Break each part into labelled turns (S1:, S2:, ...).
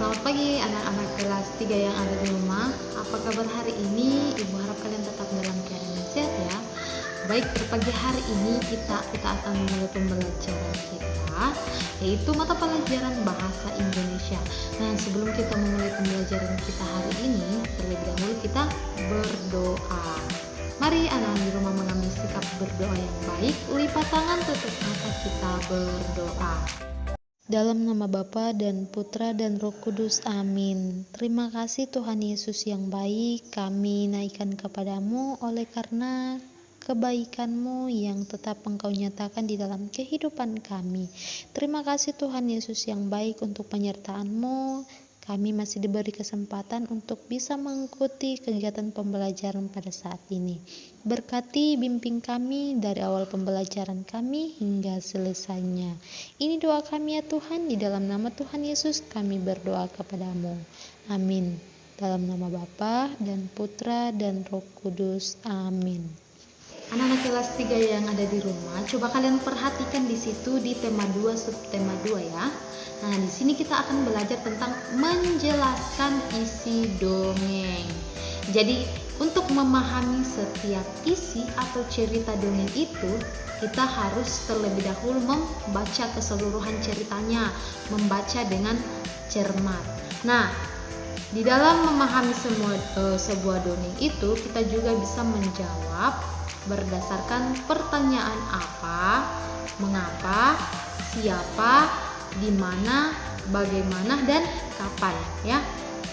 S1: Selamat pagi anak-anak kelas 3 yang ada di rumah. Apa kabar hari ini? Ibu harap kalian tetap dalam keadaan yang sehat ya. Baik, pada pagi hari ini kita akan memulai pembelajaran kita, yaitu mata pelajaran bahasa Indonesia. Nah, sebelum kita memulai pembelajaran kita hari ini, terlebih dahulu kita berdoa. Mari anak-anak di rumah mengambil sikap berdoa yang baik. Lipat tangan, tutup mata, kita berdoa. Dalam nama Bapa dan Putra dan Roh Kudus, amin. Terima kasih Tuhan Yesus yang baik, kami naikkan kepadamu oleh karena kebaikan-Mu yang tetap Engkau nyatakan di dalam kehidupan kami. Terima kasih Tuhan Yesus yang baik untuk penyertaan-Mu. Kami masih diberi kesempatan untuk bisa mengikuti kegiatan pembelajaran pada saat ini. Berkati bimbing kami dari awal pembelajaran kami hingga selesainya. Ini doa kami ya Tuhan, di dalam nama Tuhan Yesus kami berdoa kepadamu. Amin. Dalam nama Bapa dan Putra dan Roh Kudus. Amin. Anak-anak kelas 3 yang ada di rumah, coba kalian perhatikan di situ di tema 2 subtema 2 ya. Nah, di sini kita akan belajar tentang menjelaskan isi dongeng. Jadi, untuk memahami setiap isi atau cerita dongeng itu, kita harus terlebih dahulu membaca keseluruhan ceritanya, membaca dengan cermat. Nah, di dalam memahami sebuah dongeng itu, kita juga bisa menjawab berdasarkan pertanyaan apa, mengapa, siapa, di mana, bagaimana, dan kapan ya.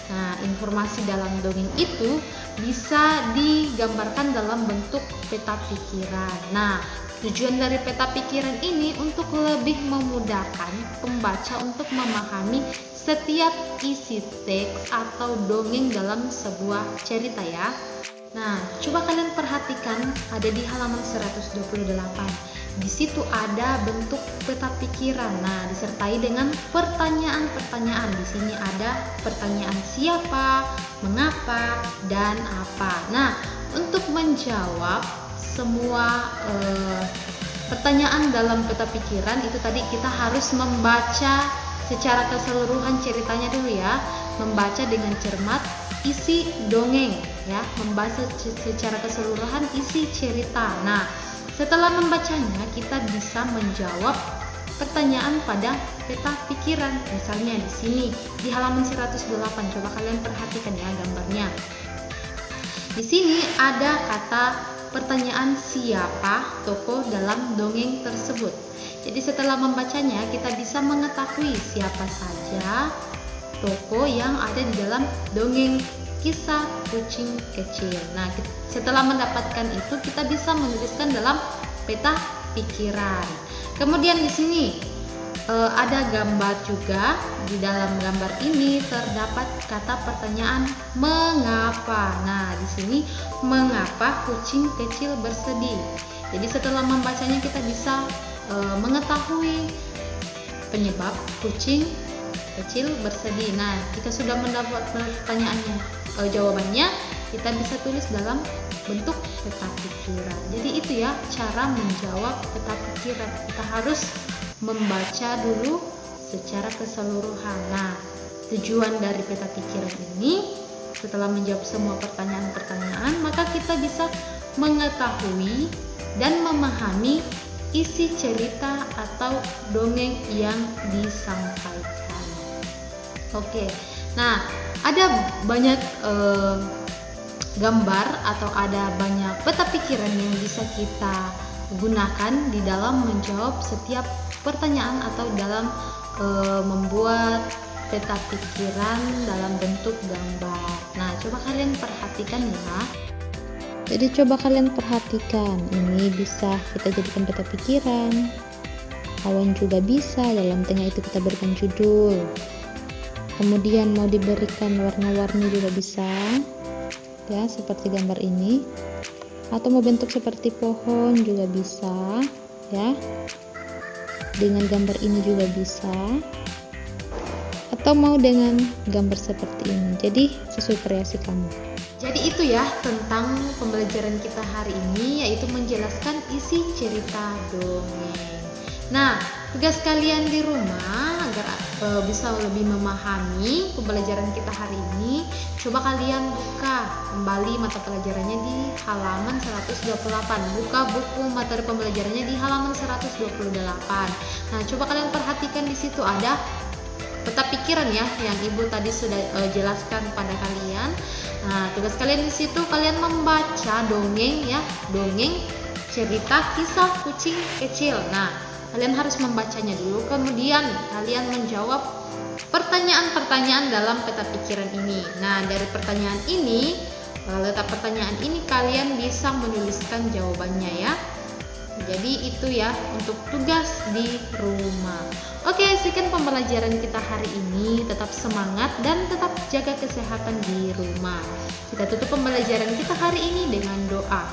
S1: Nah, informasi dalam dongeng itu bisa digambarkan dalam bentuk peta pikiran. Nah, tujuan dari peta pikiran ini untuk lebih memudahkan pembaca untuk memahami setiap isi teks atau dongeng dalam sebuah cerita ya. Nah, coba kalian perhatikan ada di halaman 128. Di situ ada bentuk peta pikiran. Nah, disertai dengan pertanyaan-pertanyaan. Di sini ada pertanyaan siapa, mengapa, dan apa. Nah, untuk menjawab semua pertanyaan dalam peta pikiran itu tadi kita harus membaca secara keseluruhan ceritanya dulu ya. Membaca dengan cermat isi dongeng ya, membaca secara keseluruhan isi cerita. Nah, setelah membacanya kita bisa menjawab pertanyaan pada peta pikiran. Misalnya di sini di halaman 108, coba kalian perhatikan ya gambarnya. Di sini ada kata pertanyaan siapa tokoh dalam dongeng tersebut. Jadi setelah membacanya kita bisa mengetahui siapa saja tokoh yang ada di dalam dongeng kisah kucing kecil. Nah, setelah mendapatkan itu kita bisa menuliskan dalam peta pikiran. Kemudian di sini ada gambar juga. Di dalam gambar ini terdapat kata pertanyaan mengapa. Nah, di sini mengapa kucing kecil bersedih. Jadi setelah membacanya kita bisa mengetahui penyebab kucing kecil bersedih. Nah, kita sudah mendapat pertanyaannya, jawabannya kita bisa tulis dalam bentuk peta pikiran. Jadi itu ya cara menjawab peta pikiran. Kita harus membaca dulu secara keseluruhan. Nah, tujuan dari peta pikiran ini setelah menjawab semua pertanyaan-pertanyaan, maka kita bisa mengetahui dan memahami isi cerita atau dongeng yang disampaikan. Oke, nah ada banyak gambar atau ada banyak peta pikiran yang bisa kita gunakan di dalam menjawab setiap pertanyaan atau dalam membuat peta pikiran dalam bentuk gambar. Nah, coba kalian perhatikan ya. Jadi coba kalian perhatikan, ini bisa kita jadikan peta pikiran. Awan juga bisa, dalam tengah itu kita berikan judul. Kemudian mau diberikan warna-warni juga bisa ya, seperti gambar ini, atau mau bentuk seperti pohon juga bisa ya, dengan gambar ini juga bisa, atau mau dengan gambar seperti ini. Jadi sesuai kreasi kamu. Jadi itu ya tentang pembelajaran kita hari ini, yaitu menjelaskan isi cerita dongeng. Nah, tugas kalian di rumah agar bisa lebih memahami pembelajaran kita hari ini, coba kalian buka kembali mata pelajarannya di halaman 128. Buka buku materi pembelajarannya di halaman 128. Nah, coba kalian perhatikan di situ ada peta pikiran ya yang Ibu tadi sudah jelaskan pada kalian. Nah, tugas kalian di situ kalian membaca dongeng ya, dongeng cerita kisah kucing kecil. Nah, kalian harus membacanya dulu, kemudian kalian menjawab pertanyaan-pertanyaan dalam peta pikiran ini. Nah, dari pertanyaan ini, letak pertanyaan ini kalian bisa menuliskan jawabannya ya. Jadi itu ya untuk tugas di rumah. Oke, sekian pembelajaran kita hari ini. Tetap semangat dan tetap jaga kesehatan di rumah. Kita tutup pembelajaran kita hari ini dengan doa.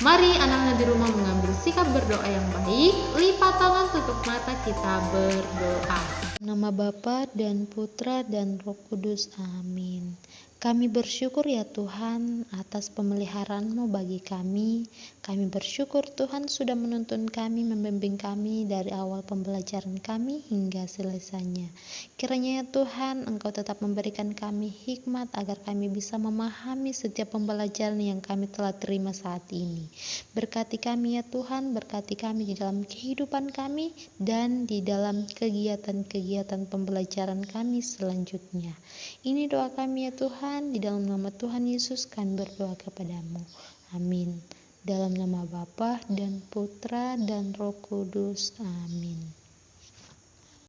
S1: Mari anak-anak di rumah mengambil sikap berdoa yang baik. Lipat tangan, tutup mata, kita berdoa. Nama Bapa dan Putra dan Roh Kudus. Amin. Kami bersyukur ya Tuhan atas pemeliharaan-Mu bagi kami. Kami bersyukur Tuhan sudah menuntun kami, membimbing kami dari awal pembelajaran kami hingga selesainya. Kiranya ya Tuhan, Engkau tetap memberikan kami hikmat agar kami bisa memahami setiap pembelajaran yang kami telah terima saat ini. Berkati kami ya Tuhan, berkati kami di dalam kehidupan kami dan di dalam kegiatan-kegiatan pembelajaran kami selanjutnya. Ini doa kami ya Tuhan, di dalam nama Tuhan Yesus kami berdoa kepadamu. Amin. Dalam nama Bapa dan Putra dan Roh Kudus. Amin.